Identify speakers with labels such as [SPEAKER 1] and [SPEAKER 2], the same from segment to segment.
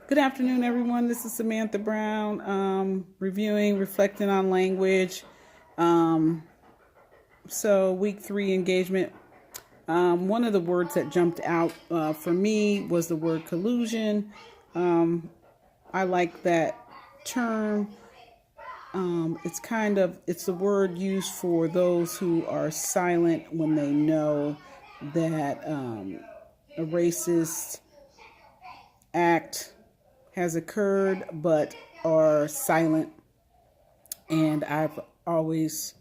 [SPEAKER 1] Good afternoon, everyone. This is Samantha Brown, reviewing, reflecting on language. Um, so, week 3 engagement. One of the words that jumped out for me was the word collusion. I like that term. It's the word used for those who are silent when they know that a racist act has occurred, but are silent. And I've always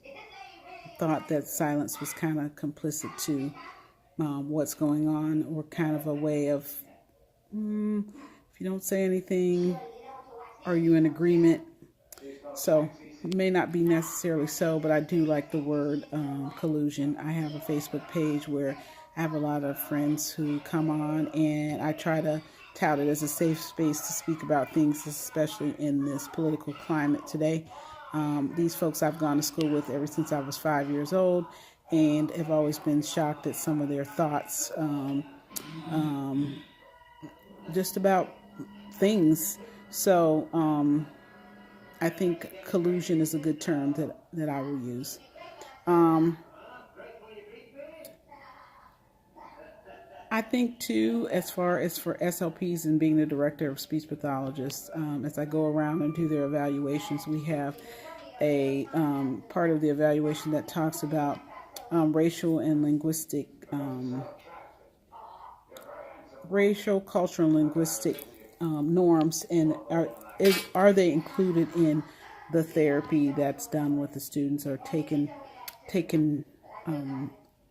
[SPEAKER 1] thought that silence was kind of complicit to what's going on, or kind of a way of, if you don't say anything, are you in agreement? So it may not be necessarily so, but I do like the word collusion. I have a Facebook page where I have a lot of friends who come on, and I try to tout it as a safe space to speak about things, especially in this political climate today. These folks I've gone to school with ever since I was 5 years old, and have always been shocked at some of their thoughts just about things. So I think collusion is a good term that I will use. I think too, as far as for SLPs and being the director of speech pathologists, as I go around and do their evaluations, we have a part of the evaluation that talks about racial and linguistic, racial, cultural, and linguistic norms, and are they included in the therapy that's done with the students, or taken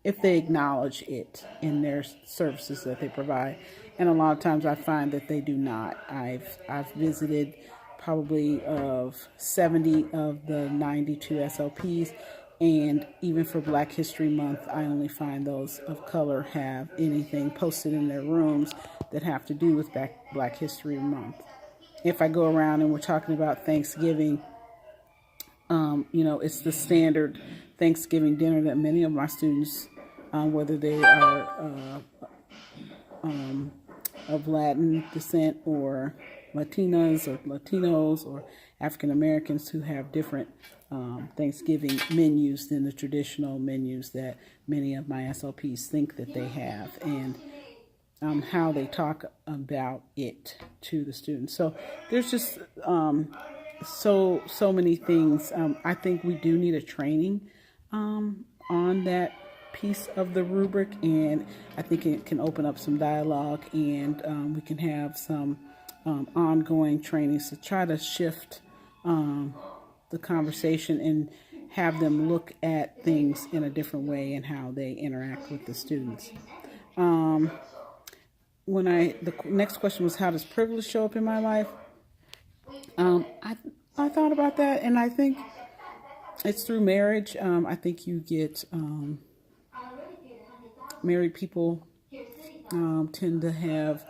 [SPEAKER 1] if they acknowledge it in their services that they provide. And a lot of times I find that they do not. I've visited probably of 70 of the 92 SLPs, and even for Black History Month, I only find those of color have anything posted in their rooms that have to do with Black History Month. If I go around and we're talking about Thanksgiving, it's the standard Thanksgiving dinner that many of my students, whether they are of Latin descent, or Latinas or Latinos, or African Americans, who have different Thanksgiving menus than the traditional menus that many of my SLPs think that they have, and how they talk about it to the students. So there's just so many things. I think we do need a training on that piece of the rubric, and I think it can open up some dialogue, and we can have some ongoing trainings to try to shift the conversation and have them look at things in a different way and how they interact with the students. The next question was, how does privilege show up in my life? I thought about that, and I think it's through marriage. I think you get married people tend to have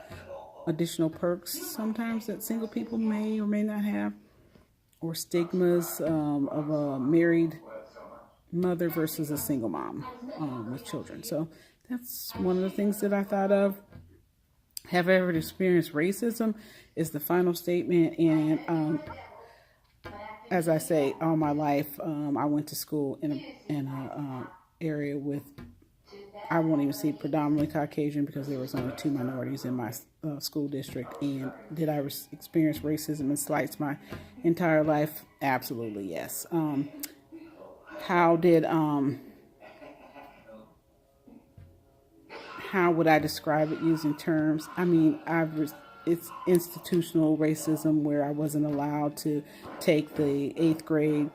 [SPEAKER 1] additional perks sometimes that single people may or may not have, or stigmas of a married mother versus a single mom with children. So that's one of the things that I thought of. Have I ever experienced racism is the final statement. And as I say, all my life, I went to school in a area with, I won't even say predominantly Caucasian, because there was only 2 minorities in my school district. And did I experience racism and slights my entire life? Absolutely, yes. How would I describe it using terms? I mean, it's institutional racism, where I wasn't allowed to take the 8th grade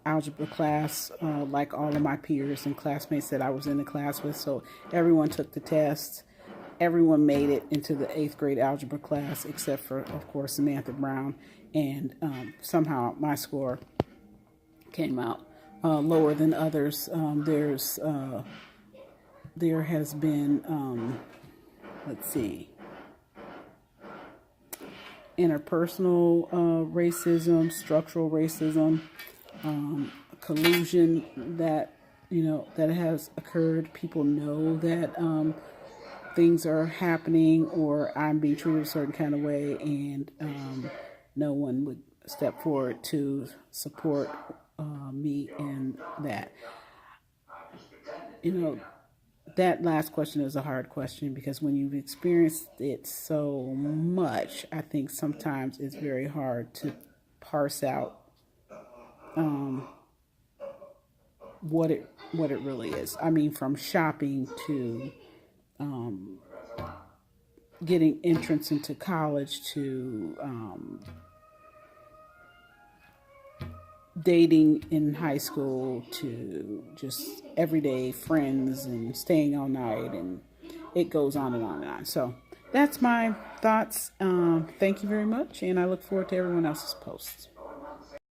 [SPEAKER 1] algebra class like all of my peers and classmates that I was in the class with. So everyone took the test. Everyone made it into the 8th grade algebra class, except for, of course, Samantha Brown. And somehow my score came out lower than others. There has been, interpersonal racism, structural racism, collusion that has occurred. People know that things are happening or I'm being treated a certain kind of way, and no one would step forward to support me in that. You know, that last question is a hard question because when you've experienced it so much, I think sometimes it's very hard to parse out what it really is. I mean, from shopping to getting entrance into college to dating in high school to just everyday friends and staying all night, and it goes on and on and on. So that's my thoughts. Thank you very much, and I look forward to everyone else's posts.